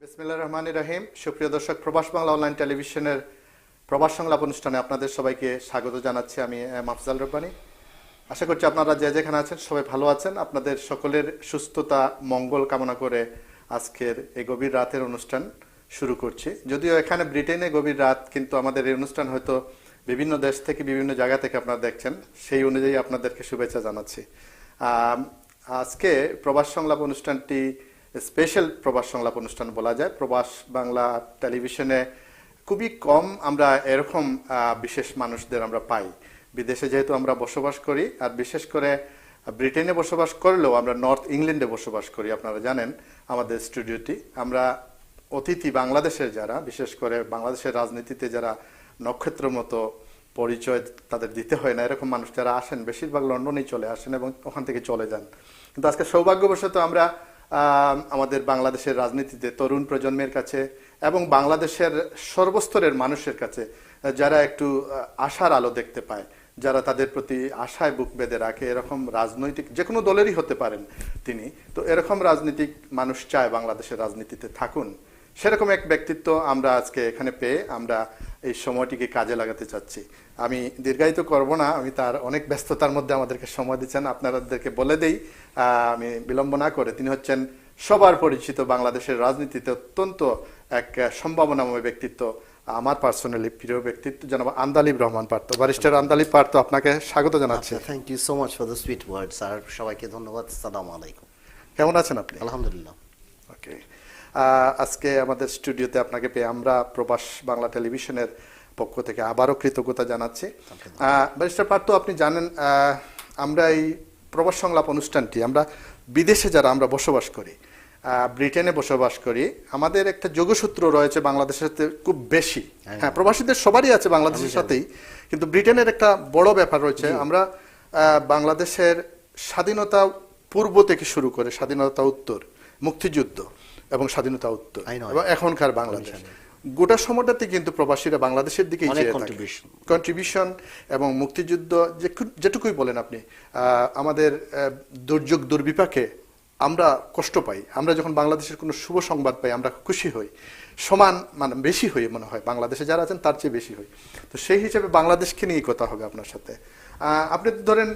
বিসমিল্লাহির রহমানির রহিম। সুপ্রিয় দর্শক, প্রবাস বাংলা অনলাইন টেলিভিশনের প্রবাস সংলাপ অনুষ্ঠানে আপনাদের সবাইকে স্বাগত জানাচ্ছি। আমি মাফজাল রব্বানী। আশা করছি আপনারা যে যেখানে আছেন সবাই ভালো আছেন। আপনাদের সকলের সুস্থতা মঙ্গল কামনা করে আজকের এই গভীর রাতের অনুষ্ঠান শুরু করছি। যদিও এখানে ব্রিটেনে গভীর রাত, কিন্তু আমাদের এই অনুষ্ঠান হয়তো বিভিন্ন দেশ থেকে বিভিন্ন জায়গা থেকে আপনারা দেখছেন, সেই অনুযায়ী আপনাদেরকে শুভেচ্ছা জানাচ্ছি। আজকে প্রবাস সংলাপ অনুষ্ঠানটি স্পেশাল প্রবাস সংলাপ অনুষ্ঠান বলা যায়। প্রবাস বাংলা টেলিভিশনে খুবই কম আমরা এরকম বিশেষ মানুষদের আমরা পাই। বিদেশে যেহেতু আমরা বসবাস করি, আর বিশেষ করে ব্রিটেনে বসবাস করলেও আমরা নর্থ ইংল্যান্ডে বসবাস করি। আপনারা জানেন আমাদের স্টুডিওটি, আমরা অতিথি বাংলাদেশের যারা, বিশেষ করে বাংলাদেশের রাজনীতিতে যারা নক্ষত্র মতো পরিচয় তাদের দিতে হয় না, এরকম মানুষ যারা আসেন বেশিরভাগ লন্ডনেই চলে আসেন এবং ওখান থেকে চলে যান। কিন্তু আজকে সৌভাগ্যবশত আমরা আমাদের বাংলাদেশের রাজনীতিতে তরুণ প্রজন্মের কাছে এবং বাংলাদেশের সর্বস্তরের মানুষের কাছে যারা একটু আশার আলো দেখতে পায়, যারা তাদের প্রতি আশায় বুক বেঁধে রাখে, এরকম রাজনৈতিক যে কোনো দলেরই হতে পারেন তিনি, তো এরকম রাজনীতিক মানুষ চায় বাংলাদেশের রাজনীতিতে থাকুন। সেরকম এক ব্যক্তিত্ব আমরা আজকে এখানে পেয়ে আমরা এই সময়টিকে কাজে লাগাতে চাচ্ছি। আমি দীর্ঘায়িত করব না, আমি তার অনেক ব্যস্ততার মধ্যে আমাদেরকে সময় দিচ্ছেন, আপনাদেরকে বলে দেই আমি বিলম্ব না করে। তিনি হচ্ছেন সবার পরিচিত বাংলাদেশের রাজনীতিতে অত্যন্ত এক সম্ভাবনাময় ব্যক্তিত্ব, আমার পার্সোনালি প্রিয় ব্যক্তিত্ব, জনাব আন্দালিব রহমান পার্থ। ব্যারিস্টার আন্দালিব পার্থ, আপনাকে স্বাগত জানাচ্ছি। Thank you so much for the sweet words. আর সবাইকে ধন্যবাদ। আসসালামু আলাইকুম। কেমন আছেন আপনি? আলহামদুলিল্লাহ। ওকে, আজকে আমাদের স্টুডিওতে আপনাকে পেয়ে আমরা প্রবাস বাংলা টেলিভিশনের পক্ষ থেকে আবারও কৃতজ্ঞতা জানাচ্ছি। ব্যারিস্টার পার্থ, আপনি জানেন আমরা এই প্রবাস সংলাপ অনুষ্ঠানটি আমরা বিদেশে যারা আমরা বসবাস করি, ব্রিটেনে বসবাস করি, আমাদের একটা যোগসূত্র রয়েছে বাংলাদেশের সাথে খুব বেশি। হ্যাঁ, প্রবাসীদের সবারই আছে বাংলাদেশের সাথেই, কিন্তু ব্রিটেনের একটা বড় ব্যাপার রয়েছে। আমরা বাংলাদেশের স্বাধীনতা পূর্ব থেকে শুরু করে স্বাধীনতা উত্তর, মুক্তিযুদ্ধ এবং স্বাধীনতা উত্তর এবং এখনকার বাংলাদেশ, গোটা সময়টাতে কিন্তু প্রবাসীরা বাংলাদেশের দিকে কন্ট্রিবিউশন এবং মুক্তিযুদ্ধ যেটুকুই বলেন আপনি, আমাদের দুর্যোগ দুর্বিপাকে আমরা কষ্ট পাই, আমরা যখন বাংলাদেশের কোনো শুভ সংবাদ পাই আমরা খুশি হই, সমান মানে বেশি হই, মনে হয় বাংলাদেশে যারা আছেন তার চেয়ে বেশি হই। তো সেই হিসেবে বাংলাদেশকে নিয়ে কথা হবে আপনার সাথে। আপনি ধরেন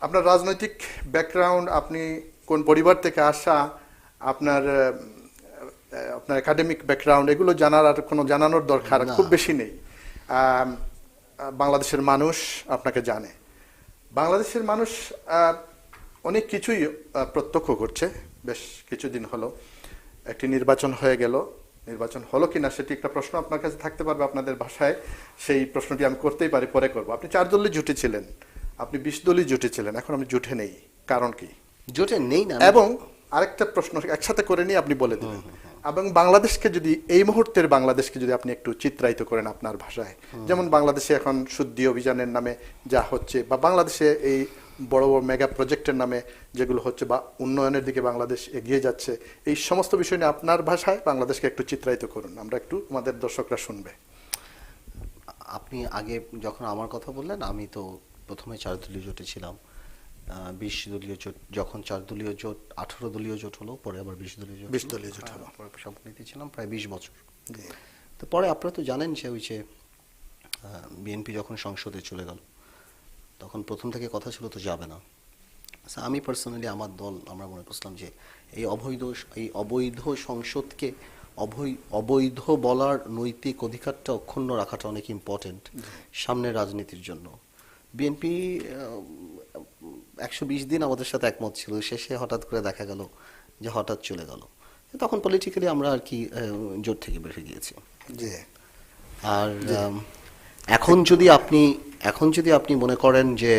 আপনার রাজনৈতিক ব্যাকগ্রাউন্ড, আপনি কোন পরিবার থেকে আসা, আপনার একাডেমিক ব্যাকগ্রাউন্ড, এগুলো জানার আর কোনো জানানোর দরকার খুব বেশি নেই। বাংলাদেশের মানুষ আপনাকে জানে, বাংলাদেশের মানুষ অনেক কিছুই প্রত্যক্ষ করছে। বেশ কিছুদিন হলো একটি নির্বাচন হয়ে গেল, নির্বাচন হলো কিনা সেটি একটা প্রশ্ন আপনার কাছে থাকতে পারবে আপনাদের ভাষায়, সেই প্রশ্নটি আমি করতেই পারি, পরে করবো। আপনি 4 দলীয় জোটে ছিলেন, আপনি 20 দলীয় জোটে ছিলেন, এখন আপনি জোটে নেই, কারণ কি? জোটে নেই না, এবং আরেকটা প্রশ্ন একসাথে করে নিয়ে আপনি বলে দিলেন। এবং বাংলাদেশকে যদি এই মুহূর্তের বাংলাদেশকে যদি আপনি একটু চিত্রায়িত করেন আপনার ভাষায়, যেমন বাংলাদেশে এখন শুদ্ধি অভিযানের নামে যা হচ্ছে, বা বাংলাদেশে এই বড় বড় মেগা প্রজেক্টের নামে যেগুলো হচ্ছে, বা উন্নয়নের দিকে বাংলাদেশ এগিয়ে যাচ্ছে, এই সমস্ত বিষয় নিয়ে আপনার ভাষায় বাংলাদেশকে একটু চিত্রায়িত করুন, আমরা একটু আমাদের দর্শকরা শুনবে। আপনি আগে যখন আমার কথা বললেন, আমি তো প্রথমে 4 দলীয় জোটে ছিলাম। 20 দলীয় জোট, যখন 4 দলীয় জোট 18 দলীয় জোট হলো, পরে আবার 20 দলীয় জোট হলো, পরে সম্পূর্ণতে ছিলাম প্রায় 20 বছর। তো পরে আপনারা তো জানেন যে ওই যে বিএনপি যখন সংসদে চলে গেল, তখন প্রথম থেকে কথা ছিল তো যাবে না। আমি পার্সোনালি আমার দল আমরা মনে করছিলাম যে এই অবৈধ সংসদকে অবৈধ বলার নৈতিক অধিকারটা অক্ষুণ্ণ রাখাটা অনেক ইম্পর্টেন্ট সামনের রাজনীতির জন্য। বিএনপি 120 দিন আমাদের সাথে একমত ছিল, শেষে হঠাৎ করে দেখা গেল যে হঠাৎ চলে গেল। তখন পলিটিক্যালি আমরা আর কি জোট থেকে বের হয়ে গিয়েছি। আর এখন যদি আপনি মনে করেন যে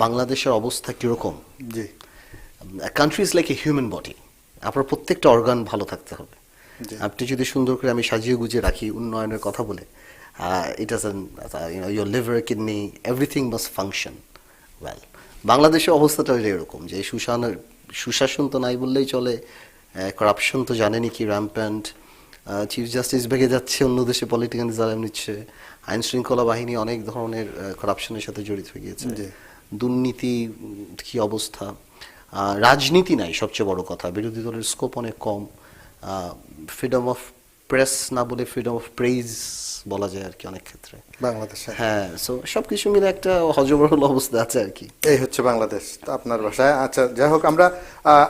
বাংলাদেশের অবস্থা কিরকম, country is like a human body, আপনার প্রত্যেকটা অর্গান ভালো থাকতে হবে। আপনি যদি সুন্দর করে আমি সাজিয়ে গুজিয়ে রাখি উন্নয়নের কথা বলে, it doesn't, your liver, kidney, everything must function well. বাংলাদেশের অবস্থাটা এরকম যে সুশাসন তো নাই বললেই চলে, করাপশন তো জানেনি কি র্যাম্প্যান্ট, চিফ জাস্টিস ভেগে যাচ্ছে, অন্য দেশে পলিটিক্যাল জালাম নিচ্ছে, আইন শৃঙ্খলা বাহিনী অনেক ধরনের করাপশনের সাথে জড়িত হয়ে গিয়েছে, দুর্নীতি কি অবস্থা, রাজনীতি নাই, সবচেয়ে বড় কথা বিরোধী দলের স্কোপ অনেক কম, ফ্রিডম অফ প্রেস না বলে ফ্রিডম অফ প্রেইজ বলা যায় আর কি অনেক ক্ষেত্রে বাংলাদেশে। হ্যাঁ, সো সবকিছু মিলে একটা হজবরল অবস্থা আছে আর কি। এই হচ্ছে বাংলাদেশ তো আপনার ভাষায়। আচ্ছা, যাই হোক, আমরা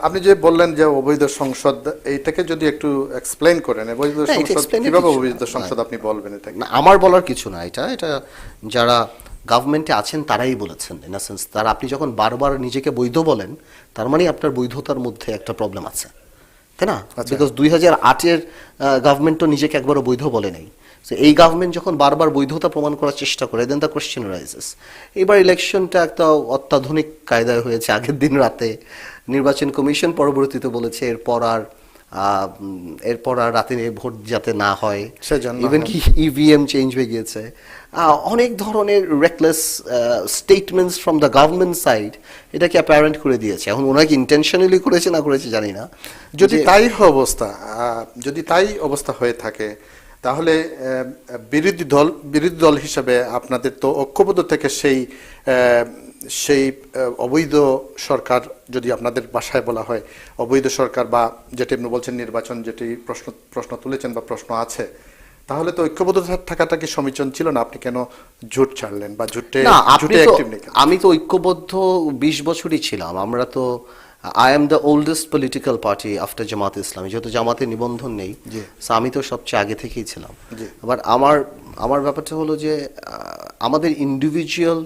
আপনি যে বললেন যে অবৈধ সংসদ, এইটাকে যদি একটু এক্সপ্লেইন করেন, অবৈধ এটা সংসদ explain এর কিভাবে কিছু অবৈধ না। সংসদ আপনি বলবেন এটা? না, আমার বলার কিছু না, এটা এটা যারা গভর্নমেন্টে আছেন তারাই বলেছেন। ইন আ সেন্স, তারা আপনি যখন বারবার নিজেকে বৈধ বলেন, তার মানে আপনার বৈধতার মধ্যে একটা প্রবলেম আছে, তাই না? বিকজ 2008-এর গভর্নমেন্ট তো নিজেকে একবারও বৈধ বলে নাই। তো এই গভর্নমেন্ট যখন বারবার বৈধতা প্রমাণ করার চেষ্টা করে, দেন দ্য কোয়েশ্চেন রাইজেস। এবার ইলেকশনটা একটা অত্যাধুনিক কায়দায় হয়েছে, আগের দিন রাতে নির্বাচন কমিশন পরবর্তীতে বলেছে এরপর আর রাতে ভোট যাতে না হয়, সেজন্য ইভেন কি ইভিএম চেঞ্জ হয়ে গিয়েছে। অনেক ধরনের reckless statements from the government side এটাকে অ্যাপারেন্ট করে দিয়েছে। এখন ওনাকে ইন্টেনশনালি করেছে না করেছে জানি না। যদি তাই অবস্থা, যদি তাই অবস্থা হয়ে থাকে, তাহলে বিরোধী দল হিসাবে আপনাদের তো ঐক্যবদ্ধ থেকে সেই অবৈধ সরকার, যদি আপনাদের ভাষায় বলা হয় অবৈধ সরকার, বা যেটি আপনি বলছেন নির্বাচন, যেটি প্রশ্ন তুলেছেন বা প্রশ্ন আছে, তাহলে তো ঐক্যবদ্ধ থাকাটা কি সমীচীন ছিল না? আপনি কেন জোট ছাড়লেন বা জোটে অ্যাক্টিভ নেই? আমি তো ঐক্যবদ্ধ 20 বছরই ছিলাম। আমরা তো I am the oldest political party after Jamaat Islami, যেহেতু জামাতে নিবন্ধন নেই, so আমি তো সবচেয়ে আগে থেকেই ছিলাম। বাট আমার ব্যাপারটা হলো যে আমাদের ইন্ডিভিজুয়াল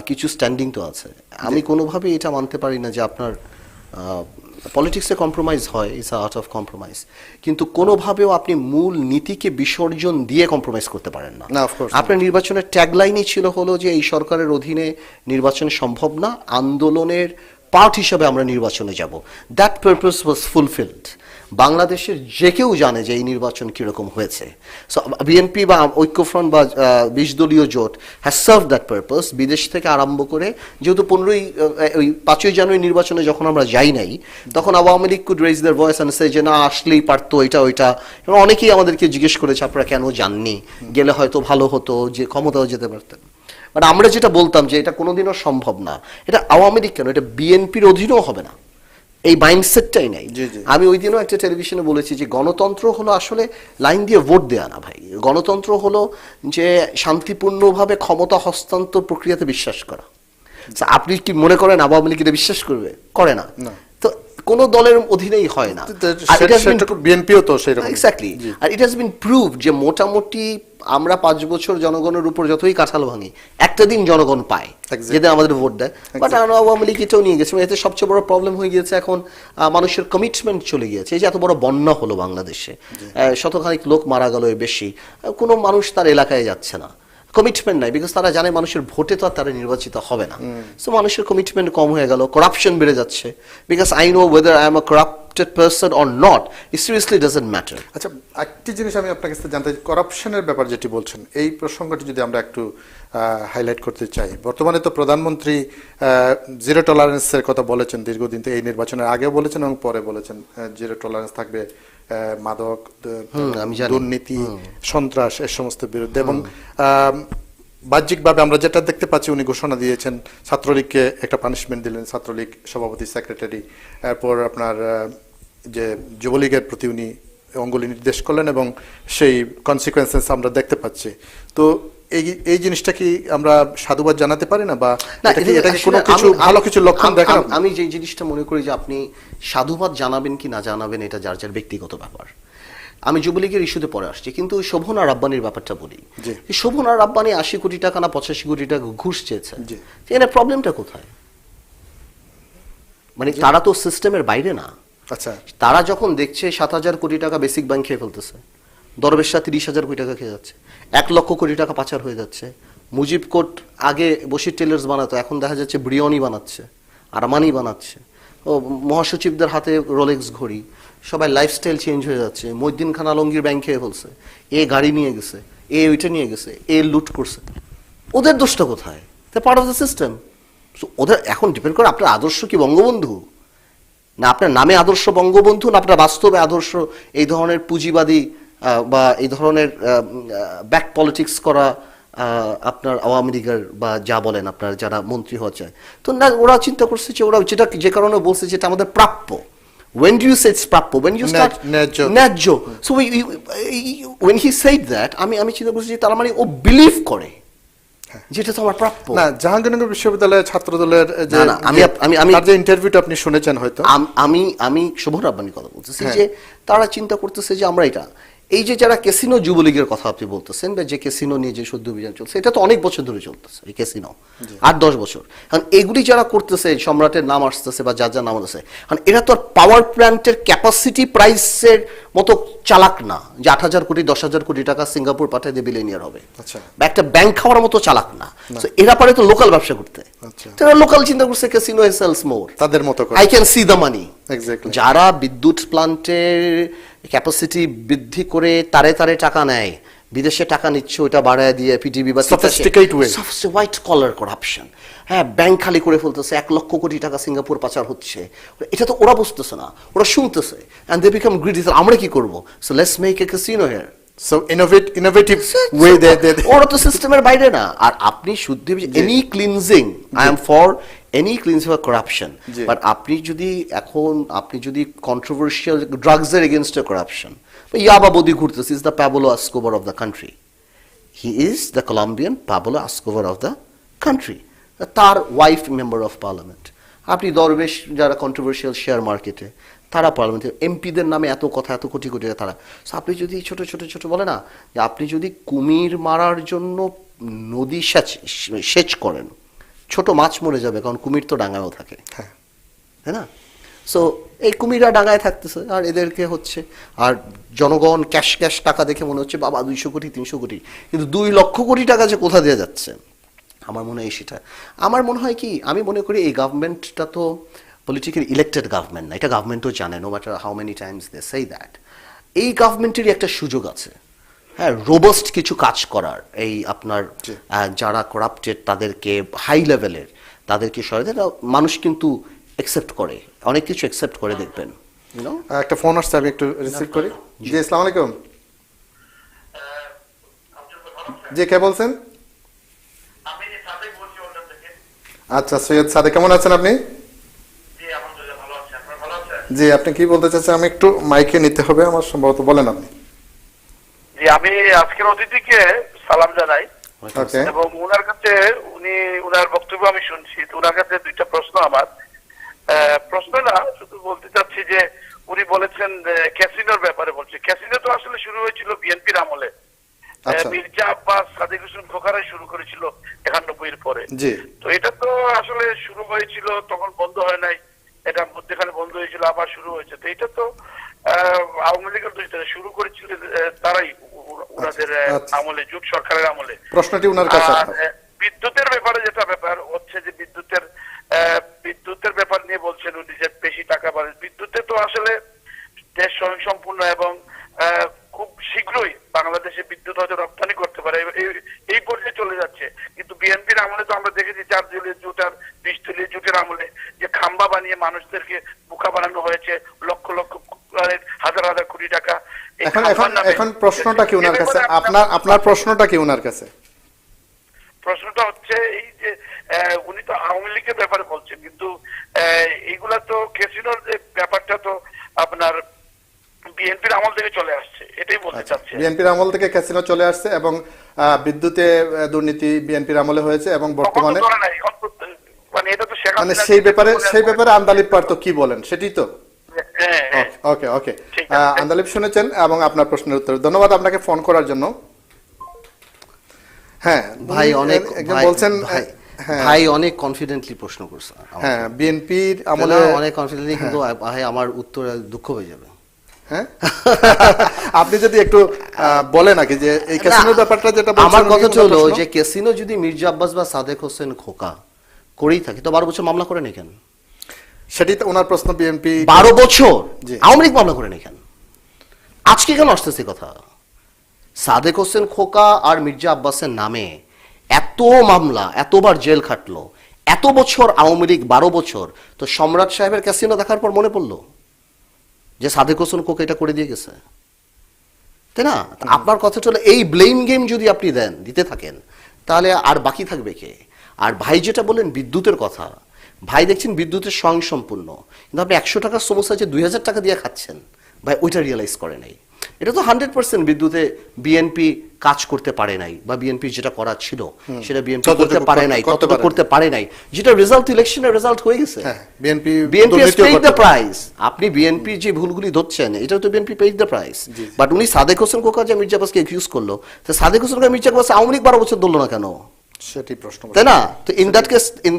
কিছু স্ট্যান্ডিং তো আছে। আমি কোনোভাবেই এটা মানতে পারি না যে আপনার পলিটিক্সে কম্প্রোমাইজ হয়, ইটস আউট অফ কম্প্রোমাইজ, কিন্তু কোনোভাবেও আপনি মূল নীতিকে বিসর্জন দিয়ে কম্প্রোমাইজ করতে পারেন না। না, of course আপনার নির্বাচনের ট্যাগলাইনই ছিল হলো যে এই সরকারের অধীনে নির্বাচন সম্ভব না, আন্দোলনের পার্ট হিসাবে আমরা নির্বাচনে যাব। That purpose was fulfilled. বাংলাদেশের যে কেউ জানে যে এই নির্বাচন কিরকম হয়েছে। সো বিএনপি বা ঐক্যফ্রন্ট বা 20 দলীয় জোট হ্যাজ সার্ভ দ্যাট পারপাস। বিদেশ থেকে আরম্ভ করে, যেহেতু 5ই জানুয়ারি নির্বাচনে যখন আমরা যাই নাই, তখন Awami League could raise their voice and সে যে না আসলেই পারতো এটা ওইটা, এবং অনেকেই আমাদেরকে জিজ্ঞেস করেছে আপনারা কেন যাননি, গেলে হয়তো ভালো হতো, যে ক্ষমতাও যেতে পারতেন। বাট আমরা যেটা বলতাম যে এটা কোনোদিনও সম্ভব না, এটা আওয়ামী লীগ কেন, এটা বিএনপির অধীনেও হবে না, এই মাইন্ডসেটটাই নাই। আমি ওই দিনও একটা টেলিভিশনে বলেছি যে গণতন্ত্র হলো আসলে লাইন দিয়ে ভোট দেয়া না ভাই। গণতন্ত্র হলো যে শান্তিপূর্ণভাবে ক্ষমতা হস্তান্তর প্রক্রিয়াতে বিশ্বাস করা। আপনি কি মনে করেন আওয়ামী লীগ এটা বিশ্বাস করবে? করে না। তো কোন দলের অধীনেই হয় না। বিএনপিও তো সেরকম। এক্স্যাক্টলি। আর ইট হ্যাজ বিন প্রুভড যে মোটামুটি আমরা 5 বছর জনগণের উপর যতই কাঁঠাল ভাঙি, একটা দিন জনগণ পায় যেদিন আমাদের ভোট দেয়। বাট আওয়ামী লীগ এটাও নিয়ে গেছে। এতে সবচেয়ে বড় প্রবলেম হয়ে গিয়েছে এখন মানুষের কমিটমেন্ট চলে গিয়েছে। এই যে এত বড় বন্যা হলো বাংলাদেশে, শতখানিক লোক মারা গেল, বেশি, কোনো মানুষ তার এলাকায় যাচ্ছে না, কমিটমেন্ট নাই, বিকজ তারা জানে মানুষের ভোটে তো আর তারা নির্বাচিত হবে না। সো মানুষের কমিটমেন্ট কম হয়ে গেল, করাপশন বেড়ে যাচ্ছে। Because I know whether I am a corrupted person or not, it seriously doesn't matter. আচ্ছা, একটি জিনিস আমি আপনার কাছে জানতে চাই, করাপশনের ব্যাপার যেটি বলছেন, এই প্রসঙ্গটি যদি আমরা একটু হাইলাইট করতে চাই। বর্তমানে তো প্রধানমন্ত্রী জিরো টলারেন্সের কথা বলেছেন দীর্ঘদিন, তো এই নির্বাচনের আগেও বলেছেন এবং পরে বলেছেন জিরো টলারেন্স থাকবে মাদক, দুর্নীতি, সন্ত্রাস, এর সমস্ত বিরুদ্ধে। এবং বাহ্যিকভাবে আমরা যেটা দেখতে পাচ্ছি, উনি ঘোষণা দিয়েছেন ছাত্রলীগকে একটা পানিশমেন্ট দিলেন, ছাত্রলীগ সভাপতি, সেক্রেটারি, এরপর আপনার যে যুবলীগের প্রতি উনি অঙ্গুলি নির্দেশ করলেন, এবং সেই কনসিকুয়েন্সেস আমরা দেখতে পাচ্ছি। তো এই জিনিসটা কি আমরা সাধুবাদ জানাতে পারি না, বা এটাকে কোনো কিছু ভালো কিছু লক্ষণ দেখেন? আমি যে জিনিসটা মনে করি যে আপনি সাধুবাদ জানাবেন কি না জানাবেন এটা যার যার ব্যক্তিগত ব্যাপার। আমি যুবলীগের ইস্যুতে পরে আসছি, কিন্তু শোভনা রাব্বানির ব্যাপারটা বলি। শোভনা রাব্বানি 80 কোটি টাকা না 85 কোটি টাকা ঘুষ চেয়েছে, এখানে প্রবলেমটা কোথায়? মানে তারা তো সিস্টেমের বাইরে না। আচ্ছা, তারা যখন দেখছে 7,000 কোটি টাকা বেসিক ব্যাংক খেয়ে ফেলতেছে, দরবেশরা 30,000 কোটি টাকা খেয়ে যাচ্ছে, 1 লক্ষ কোটি টাকা পাচার হয়ে যাচ্ছে। মুজিব কোট আগে বসির টেলার্স বানাতো, এখন দেখা যাচ্ছে ব্রিয়নি বানাচ্ছে, আরমানি বানাচ্ছে। ও মহাসচিবদের হাতে রোলেক্স ঘড়ি, সবাই লাইফস্টাইল চেঞ্জ হয়ে যাচ্ছে। মহিউদ্দিন খান আলমগীর ব্যাংক খেয়ে ফেলছে, এ গাড়ি নিয়ে গেছে, এ ওইটা নিয়ে গেছে, এ লুট করছে। ওদের দোষটা কোথায়? Part of the system. ওদের এখন ডিপেন্ড করে আপনার আদর্শ কি বঙ্গবন্ধু, না আপনার নামে আদর্শ বঙ্গবন্ধু, না আপনার বাস্তবে আদর্শ এই ধরনের পুঁজিবাদী বা এই ধরনের ব্যাক পলিটিক্স করা আপনার আওয়ামী লীগের বা যা বলেন আপনার যারা মন্ত্রী হওয়া চায়। তো না, ওরা চিন্তা করছে যে ওরা যেটা যে কারণে বলছে যেটা আমাদের প্রাপ্য, When do you say it's প্রাপ্য? When you start ন্যায্য। ন্যায্য। So when he said that, আমি চিন্তা করছি যে তার মানে ও বিলিভ করে যেটা তো আমার প্রাপ্য। না, জাহাঙ্গীরনগর বিশ্ববিদ্যালয়ের ছাত্র দলের যে না, না, আমি তার যে ইন্টারভিউটা আপনি শুনেছেন হয়তো। আমি শোভন রাব্বানির কথা বলতেছি যে তারা চিন্তা করতেছে যে আমরা এটা এই যে যারা ক্যাসিনো যুবলীগের কথা আপনি বলতেছেন বা যে ক্যাসিনো নিয়ে যে শুদ্ধ অভিযান চলছে, এটা তো অনেক বছর ধরে চলতেছে এই ক্যাসিনো, 8-10 বছর। কারণ এগুলি যারা করতেছে, সম্রাটের নাম আসতেছে বা যার যার নাম আসছে, কারণ এরা তো আর পাওয়ার প্ল্যান্টের ক্যাপাসিটি প্রাইসের মতো চালাক না যে 8,000 কোটি 10,000 কোটি টাকা সিঙ্গাপুর পাঠিয়ে দিয়ে বিলিয়নিয়ার হবে, আচ্ছা। বা একটা ব্যাংক খাওয়ার মতো চালাক না। So এরা পারে তো লোকাল ব্যবসা করতে, আচ্ছা। তারা লোকাল চিন্তা করছে ক্যাসিনো সেলস মোর, তাদের মতো করে। I can see the money. Exactly. যারা বিদ্যুৎ প্লান্টের ক্যাপাসিটি বৃদ্ধি করে তারে তারে টাকা নেয়, বিদেশে টাকা নিচ্ছে ওটা বাড়ায় দিয়ে পিটিবি বা Sophisticated way. White collar corruption. হ্যাঁ, ব্যাংক খালি করে ফেলতেছে, 1 লক্ষ কোটি টাকা সিঙ্গাপুর পাচার হচ্ছে, এটা তো ওরা বুঝতেছে না, ওরা শুনতেছে, এন্ড দে বিকাম গ্রিডি। আমরা কি করব? So let's make a casino here. So innovative way they ওরা তো সিস্টেমের বাইরে না। আর আপনি শুদ্ধ any cleansing, I am for any cleansing of corruption, but আপনি যদি কন্ট্রোভার্সিয়াল ড্রাগসের এগেনস্টে করাপশন, ইয়াবা বদি ঘুরতেছে, is the Pablo Escobar of the country, he is the Colombian Pablo Escobar of the country, তার ওয়াইফ মেম্বার অফ পার্লামেন্ট। আপনি দরবেশ যারা controversial share মার্কেটে, তারা পার্লামেন্টে এমপিদের নামে এত কথা, এত কোটি কোটি তারা। আপনি যদি ছোট বলে না যে আপনি যদি কুমির মারার জন্য নদী সেচ করেন, ছোট মাছ মরে যাবে, কারণ কুমির তো ডাঙায়ও থাকে, তাই না? সো এই কুমিরা ডাঙায় থাকতেছে আর এদেরকে হচ্ছে, আর জনগণ ক্যাশ টাকা দেখে মনে হচ্ছে বাবা 200 কোটি 300 কোটি, কিন্তু 2 লক্ষ কোটি টাকা যে কোথা দিয়ে যাচ্ছে, আমার মনে হয় সেটা। আমার মনে হয় কি, আমি মনে করি এই গভর্নমেন্টটা তো পলিটিক্যালি ইলেক্টেড গভর্নমেন্ট না, এটা গভর্নমেন্টও জানে, no matter how many times they say that. এই গভর্নমেন্টেরই একটা সুযোগ আছে, হ্যাঁ, রোবাস্ট কিছু কাজ করার। এই আপনার যারা করাপ্টেড তাদেরকে হাই লেভেলের তাদেরকে সরাতে মানুষ কিন্তু অ্যাকসেপ্ট করে, অনেক কিছু অ্যাকসেপ্ট করে, দেখবেন। একটা ফোন আসছে, আমি একটু রিসিভ করি। জি, আসসালামু আলাইকুম। জি, কে বলছেন? আচ্ছা, সৈয়দ সাদেক, কেমন আছেন আপনি? জি, আপনি কি বলতে চাচ্ছেন? আমি একটু মাইকে নিতে হবে আমার সম্ভবত, বলেন আপনি। জি, আমি আজকের অতিথিকে সালাম জানাই ওকে। এবং উনার কাছে উনার বক্তব্য আমি শুনছি, তো উনার কাছে 2টা প্রশ্ন আমার। প্রশ্ন না, শুধু বলতে চাচ্ছি যে উনি বলেছেন ক্যাসিনোর ব্যাপারে বলছে। ক্যাসিনো তো আসলে শুরু হয়েছিল বিএনপির আমলে, মির্জা আব্বাস সাদেক হোসেন খোকারাই শুরু করেছিল 91 এর পরে। জি। তো এটা তো আসলে শুরু হয়েছিল, তখন বন্ধ হয় নাই, এটা মধ্যখানে বন্ধ হয়েছিল, আবার শুরু হয়েছে। তো এটা তো আওয়ামী লীগের শুরু করেছিল তারাই, ওনাদের আমলে, জোট সরকারের আমলে। প্রশ্নটি উনার কাছে। বিদ্যুতের ব্যাপারে যেটা ব্যাপার হচ্ছে যে বিদ্যুতের ব্যাপার নিয়ে বলছেন উনি যে বেশি টাকা বাড়ে। বিদ্যুতে তো আসলে দেশ স্বয়ংসম্পূর্ণ এবং খুব শীঘ্রই বাংলাদেশে বিদ্যুৎ হয়তো রপ্তানি করতে পারে, এই পর্যায়ে চলে যাচ্ছে। কিন্তু বিএনপির আমলে তো আমরা দেখেছি 4 দলীয় জোট আর 20 দলীয় জোটের আমলে যে খাম্বা বানিয়ে মানুষদেরকে বোকা বানানো হয়েছে, লক্ষ লক্ষ হাজার হাজার কোটি টাকা। এখন প্রশ্নটা কি উনার কাছে? আপনার প্রশ্নটা কি উনার কাছে? প্রশ্নটা হচ্ছে এই যে উনি তো আওয়ামী লীগের ব্যাপারে বলছেন, কিন্তু এইগুলা তো ক্যাসিনোর ব্যাপারটা তো আপনার বিএনপির আমল থেকে চলে আসছে, এটাই বলতে চাচ্ছি। বিএনপির আমল থেকে ক্যাসিনো চলে আসছে এবং বিদ্যুতে দুর্নীতি বিএনপির আমলে হয়েছে এবং বর্তমানে মানে এটা তো মানে সেই ব্যাপারে আন্দালিব পারতো কি বলেন সেটাই তো। ওকে, আন্দালিব শুনেছেন এবং আপনার প্রশ্নের উত্তর ধন্যবাদ আপনাকে ফোন করার জন্য। হ্যাঁ ভাই, অনেক বলছেন, ভাই অনেক কনফিডেন্টলি প্রশ্ন করছে। হ্যাঁ, বিএনপির আমলে অনেক কনফিডেন্টলি, কিন্তু ভাই আমার উত্তরে দুঃখ হয়ে যাবে। হ্যাঁ, আপনি যদি একটু বলেন নাকি যে এই ক্যাসিনোর ব্যাপারটা যেটা বলছেন। আমার কথা হলো যে ক্যাসিনো যদি মির্জা আব্বাস বা সাদেক হোসেন খোকা করেই থাকে তো 12 বছর মামলা করে নেই কেন? সেটাই তো ওনার প্রশ্ন। বিএনপি 12 বছর আওয়ামী লীগ মামলা করে নেই কেন? আজকে কেন আসতেছে কথা? সাদেক হোসেন খোকা আর মির্জা আব্বাসের নামে এত মামলা, এতবার জেল খাটলো, এত বছর আওয়ামী লীগ, 12 বছর। তো সম্রাট সাহেবের ক্যাসিনো দেখার পর মনে পড়লো যে সাদেক হোসেন খোকা এটা করে দিয়ে গেছে, তাই না? আপনার কথা হলো এই ব্লেম গেম যদি আপনি দিতে থাকেন তাহলে আর বাকি থাকবে কে? আর ভাই যেটা বললেন বিদ্যুতের কথা, ভাই দেখছেন বিদ্যুতের স্বয়ংসম্পূর্ণ, কিন্তু আপনি 100 টাকার সমস্যা যে 2000 টাকা দিয়ে খাচ্ছেন, ভাই ওইটা রিয়েলাইজ করে নাই। এটা তো 100% বিদ্যুতে বিএনপি কাজ করতে পারে নাই, বা বিএনপি যেটা করার ছিল সেটা বিএনপি করতে পারে নাই, ততটা করতে পারে নাই, যেটা রেজাল্ট, ইলেকশনের রেজাল্ট হয়ে গেছে। BNP paid the price. আপনি বিএনপি যে ভুলগুলি ধরছেন, এটা তো BNP paid the price. But উনি সাদেক হোসেন খোকা যে মির্জা আব্বাসকে একিউজ করলো, তো সাদেক হোসেন খোকা মির্জা আব্বাস আওয়ামী লীগ 12 বছর ধরলো না কেন? সেটি প্রশ্ন, তাই না? তো ইন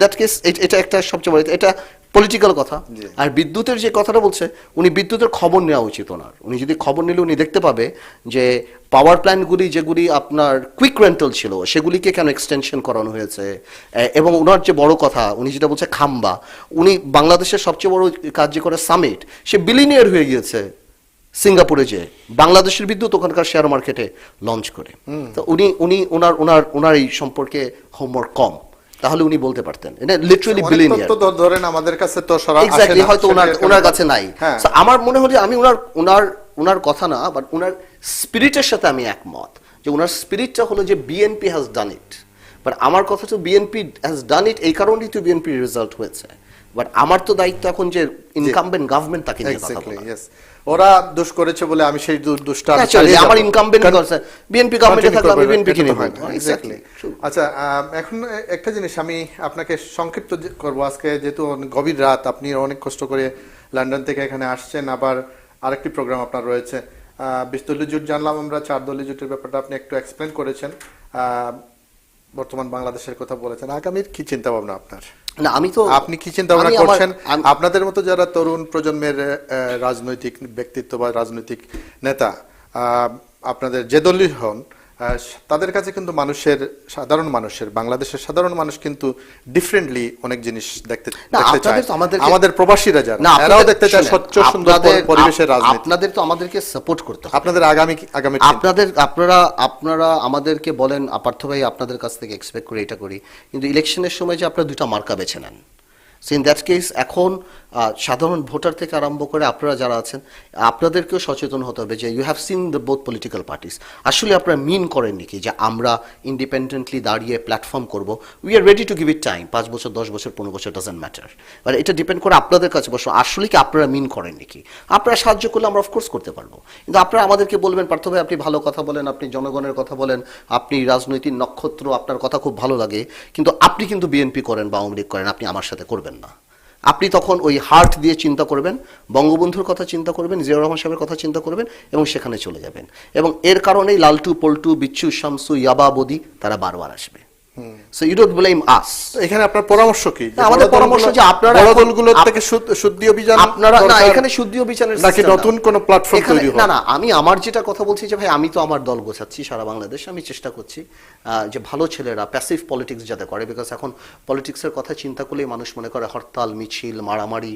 দ্যাট কেস এটা একটা সবচেয়ে বড়, এটা পলিটিক্যাল কথা। আর বিদ্যুতের যে কথাটা বলছে, উনি বিদ্যুতের খবর নেওয়া উচিত ওনার। উনি যদি খবর নিলে উনি দেখতে পাবে যে পাওয়ার প্ল্যান্টগুলি যেগুলি আপনার কুইক রেন্টাল ছিল, সেগুলিকে কেন এক্সটেনশন করানো হয়েছে। এবং ওনার যে বড় কথা, উনি যেটা বলছে খাম্বা, উনি বাংলাদেশের সবচেয়ে বড় কাজ যে করে সামিট, সে বিলিনিয়ার হয়ে গিয়েছে সিঙ্গাপুরে, যে বাংলাদেশের বিদ্যুৎ ওখানকার শেয়ার মার্কেটে লঞ্চ করে। তো উনি ওনার এই সম্পর্কে হোমওয়ার্ক কম, তাহলে উনি বলতে পারতেন। এটা লিটারালি বিলিনিয়ার। তো ধরেন আমাদের কাছে তো সরাসরি এক্স্যাক্টলি হয়তো ওনার কাছে নাই। So, আমার মনে হয় যে আমি ওনার কথা না, বাট ওনার স্পিরিটের সাথে আমি একমত, যে ওনার স্পিরিটটা হলো যে BNP has done it. But আমার কথা তো বিএনপি হ্যাজ ডান ইট, এই কারণেই তো বিএনপি রেজাল্ট হয়েছে। বাট আমার তো দায়িত্ব এখন যে ইনকামবেন্ট গভর্নমেন্ট তাকে নিয়ে কথা বলা। ওরা দোষ করেছে বলে আমি সেই দোষটা আমার ইনকামবেন্ট করছে, বিএনপি গভর্নমেন্টে থাকলে আমি বিএনপি কে নিব। এক্স্যাক্টলি। আচ্ছা, এখন একটা জিনিস আমি আপনাকে সংক্ষিপ্ত করব আজকে, যেহেতু গভীর রাত, আপনি অনেক কষ্ট করে লন্ডন থেকে এখানে আসছেন, আবার আরেকটি প্রোগ্রাম আপনার রয়েছে। 20 দলীয় জোট জানলাম আমরা, 4 দলীয় জোটের ব্যাপারটা আপনি একটু এক্সপ্লেন করেছেন, বর্তমান বাংলাদেশের কথা বলেছেন। আগামীর কি চিন্তা ভাবনা আপনার? না, আপনি কি চিন্তা ভাবনা করছেন? আপনাদের মতো যারা তরুণ প্রজন্মের রাজনৈতিক ব্যক্তিত্ব বা রাজনৈতিক নেতা, আপনাদের যে দলই হন, তাদের কাছে কিন্তু সাধারণ মানুষের, বাংলাদেশের সাধারণ মানুষ কিন্তু ডিফারেন্টলি অনেক জিনিস দেখতে চায়। আমাদের প্রবাসীরা যারা, এরাও দেখতে চায় স্বচ্ছ সুন্দর পরিবেশের রাজনীতি। আপনাদের তো আমাদেরকে সাপোর্ট করতে হবে। আপনাদের আগামী আপনারা আমাদেরকে বলেন পার্থ ভাই, আপনাদের কাছ থেকে এক্সপেক্ট করি, এটা করি, কিন্তু ইলেকশনের সময় যে আপনারা 2টা মার্কা বেছে নেন, সো ইন দ্যাট কেস এখন সাধারণ ভোটার থেকে আরম্ভ করে আপনারা যারা আছেন, আপনাদেরকেও সচেতন হতে হবে যে you have seen the both political parties. আসলে আপনারা মিন করেন নাকি যে আমরা ইন্ডিপেন্ডেন্টলি দাঁড়িয়ে প্ল্যাটফর্ম করব? We are ready to give it time, 5 বছর 10 বছর 15 বছর, ডাজন্ট ম্যাটার। বাট এটা ডিপেন্ড করে আপনাদের কাছে বসো, আসলে কি আপনারা মিন করেন নাকি। আপনারা সাহায্য করলে আমরা অফকোর্স করতে পারবো, কিন্তু আপনারা আমাদেরকে বলবেন পার্থ ভাই আপনি ভালো কথা বলেন, আপনি জনগণের কথা বলেন, আপনি রাজনৈতিক নক্ষত্র, আপনার কথা খুব ভালো লাগে, কিন্তু আপনি কিন্তু বিএনপি করেন বা আওয়ামী লীগ করেন, আপনি আমার সাথে করবেন না। আপনি তখন ওই হার্ট দিয়ে চিন্তা করবেন, বঙ্গবন্ধুর কথা চিন্তা করবেন, জিয়াউর রহমান সাহেবের কথা চিন্তা করবেন, এবং সেখানে চলে যাবেন। এবং এর কারণেই লালটু, পল্টু, বিচ্ছু, শামসু, ইয়াবা, বদি তারা বারবার আসবে। সো ইউ ডোন্ট ব্লেম আস। এখানে আপনার পরামর্শ কি? আমাদের পরামর্শ যে আপনারা বড় দলগুলোর থেকে শুদ্ধি অভিযান, আপনারা না, এখানে শুদ্ধি অভিযানের নাকি নতুন কোন প্ল্যাটফর্ম তৈরি হবে? না, আমি আমার যেটা কথা বলছি যে ভাই, আমি তো আমার দল গোছাচ্ছি সারা বাংলাদেশ, আমি চেষ্টা করছি যে ভালো ছেলেরা প্যাসিভ পলিটিক্স যাতে করে, বিকজ এখন পলিটিক্সের কথা চিন্তা করলেই মানুষ মনে করে হরতাল, মিছিল, মারামারি,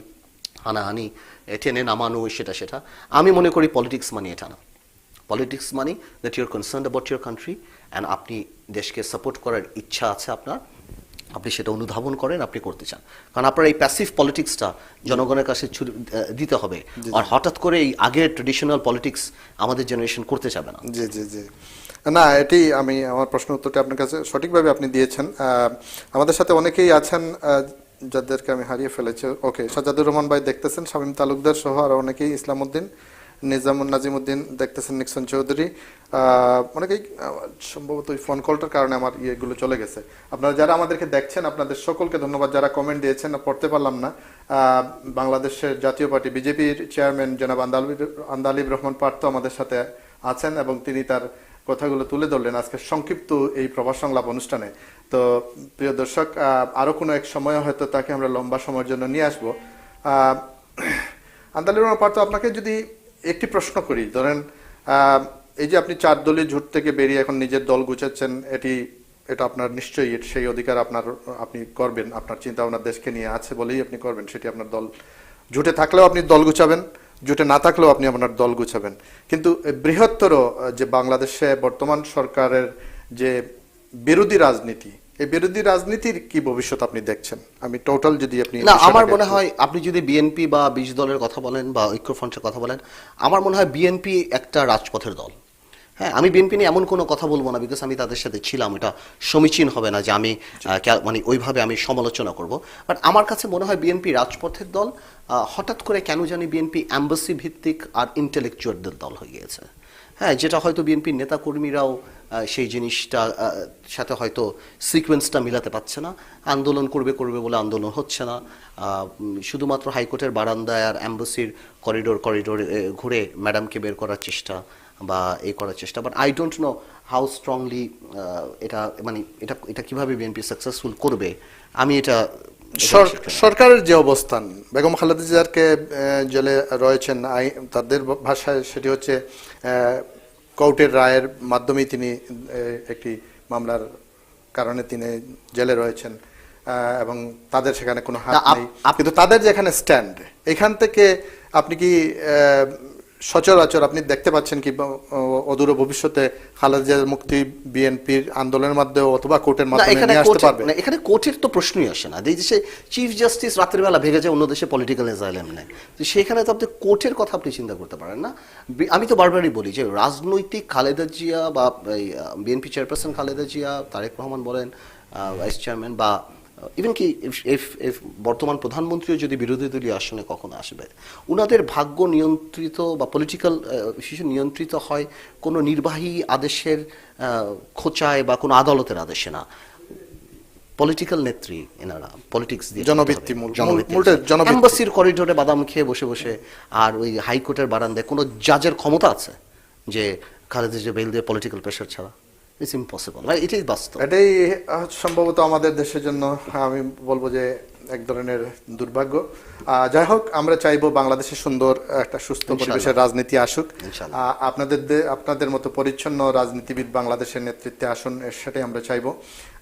হানাহানি, টেনে নামানো, সেটা। আমি মনে করি পলিটিক্স মানে এটা না। পলিটিক্স মানে that you are concerned about your country, and আপনি দেশকে সাপোর্ট করার ইচ্ছা আছে আপনার, আপনি সেটা অনুধাবন করেন, আপনি করতে চান। কারণ আপনার এই প্যাসিভ পলিটিক্সটা জনগণের কাছে দিতে হবে, আর হঠাৎ করে এই আগের ট্রেডিশনাল পলিটিক্স আমাদের জেনারেশন করতে চাবে না। জি জি জি, না, এটি আমি আমার প্রশ্ন উত্তরটা আপনার কাছে সঠিকভাবে আপনি দিয়েছেন। আমাদের সাথে অনেকেই আছেন যাদেরকে আমি হারিয়ে ফেলেছি। ওকে, সাজ্জাদুর রহমান ভাই দেখতেছেন, শামীম তালুকদার সহ আরো অনেকেই, ইসলামউদ্দিন, নাজিমউদ্দিন দেখতেছেন, নিক্সন চৌধুরী, অনেকেই সম্ভবত ওই ফোন কলটার কারণে আমার ইয়েগুলো চলে গেছে। আপনারা যারা আমাদেরকে দেখছেন, আপনাদের সকলকে ধন্যবাদ। যারা কমেন্ট দিয়েছেন পড়তে পারলাম না, বাংলাদেশের জাতীয় পার্টি বিজেপির চেয়ারম্যান জনাব আন্দালিব রহমান পার্থ আমাদের সাথে আছেন, এবং তিনি তার কথাগুলো তুলে ধরলেন আজকে সংক্ষিপ্ত এই প্রবাস সংলাপ অনুষ্ঠানে। তো প্রিয় দর্শক, আরো কোনো এক সময় হয়তো তাকে আমরা লম্বা সময়ের জন্য নিয়ে আসবো। আন্দালিব রহমান পার্থ, আপনাকে যদি একটি প্রশ্ন করি, ধরেন এই যে আপনি 4 দলীয় জোট থেকে বেরিয়ে এখন নিজের দল গুছাচ্ছেন, এটা আপনার নিশ্চয়ই সেই অধিকার আপনি করবেন, আপনার চিন্তা ভাবনা দেশকে নিয়ে আছে বলেই আপনি করবেন, সেটি আপনার দল জোটে থাকলেও আপনি দল গুছাবেন, জোটে না থাকলেও আপনি আপনার দল গুছাবেন। কিন্তু বৃহত্তর যে বাংলাদেশে বর্তমান সরকারের যে বিরোধী রাজনীতি, এই বিরোধী রাজনীতির কি ভবিষ্যৎ আপনি দেখছেন? আমি টোটাল যদি আপনি না, আমার মনে হয় আপনি যদি বিএনপি বা 20 দলের কথা বলেন বা ঐক্যফ্রন্টের কথা বলেন, আমার মনে হয় বিএনপি একটা রাজপথের দল। হ্যাঁ, আমি বিএনপি নিয়ে এমন কোনো কথা বলবো না, বিকজ আমি তাদের সাথে ছিলাম, এটা সমীচীন হবে না যে আমি মানে ওইভাবে আমি সমালোচনা করব। বাট আমার কাছে মনে হয় বিএনপি রাজপথের দল, হঠাৎ করে কেন জানি বিএনপি অ্যাম্বাসি ভিত্তিক আর ইন্টেলেকচুয়ালদের দল হয়ে গিয়েছে। হ্যাঁ, যেটা হয়তো বিএনপির নেতাকর্মীরাও সেই জিনিসটা সাথে হয়তো সিকোয়েন্সটা মিলাতে পারছে না। আন্দোলন করবে করবে বলে আন্দোলন হচ্ছে না, শুধুমাত্র হাইকোর্টের বারান্দায় আর অ্যাম্বাসির করিডোর ঘুরে ম্যাডামকে বের করার চেষ্টা বা এই করার চেষ্টা। But I don't know how strongly এটা মানে এটা কিভাবে বিএনপি সাকসেসফুল করবে, আমি এটা সরকারের যে অবস্থান, বেগম খালেদা জিয়ারকে জেলে রয়েছেন, তাদের ভাষায় সেটি হচ্ছে কোর্টের রায়ের মাধ্যমেই তিনি একটি মামলার কারণে তিনি জেলে রয়েছেন, এবং তাদের সেখানে কোনো হাত নেই। কিন্তু তাদের যেখানে স্ট্যান্ড, এখান থেকে আপনি কি সচরাচর আপনি দেখতে পাচ্ছেন কি অদূর ভবিষ্যতে খালেদা জিয়ার মুক্তি বিএনপির আন্দোলনের মাধ্যমে অথবা কোর্টের মাধ্যমে নিয়ে আসতে পারবে? এখানে কোর্টের তো প্রশ্নই আসে না। এই দেশে চিফ জাস্টিস রাতের বেলা ভেগে যায়, অন্য দেশে পলিটিক্যাল অ্যাসাইলাম নেয়, তো সেখানে তো আপনি কোর্টের কথা আপনি চিন্তা করতে পারেন না। আমি তো বারবারই বলি যে রাজনৈতিক খালেদা জিয়া বা বিএনপি চেয়ারপারসন খালেদা জিয়া, তারেক রহমান বলেন ভাইস চেয়ারম্যান, বা ইভেন কি বর্তমান প্রধানমন্ত্রীও যদি বিরোধী দলীয় আসনে কখনো আসবে, উনাদের ভাগ্য নিয়ন্ত্রিত বা পলিটিক্যাল ইস্যু নিয়ন্ত্রিত হয় কোনো নির্বাহী আদেশের খোঁচায় বা কোনো আদালতের আদেশে না। পলিটিক্যাল নেত্রী এনারা, পলিটিক্স দিয়ে জনভিত্তি, এম্বাসির করিডোরে বাদাম খেয়ে বসে বসে আর ওই হাইকোর্টের বারান্দায় কোনো জাজের ক্ষমতা আছে যে খালেদা জিয়া বেল দিয়ে পলিটিক্যাল প্রেশার ছাড়া? ইটস ইম্পসিবল, এটাই বাস্তব। এটাই সম্ভবত আমাদের দেশের জন্য আমি বলবো যে এক ধরনের দুর্ভাগ্য। যাই হোক, আমরা চাইবো বাংলাদেশে সুন্দর একটা সুস্থ পরিবেশের রাজনীতি আসুক, আপনাদের মতো পরিচ্ছন্ন রাজনীতিবিদ বাংলাদেশের নেতৃত্বে আসুন, সেটাই আমরা চাইবো।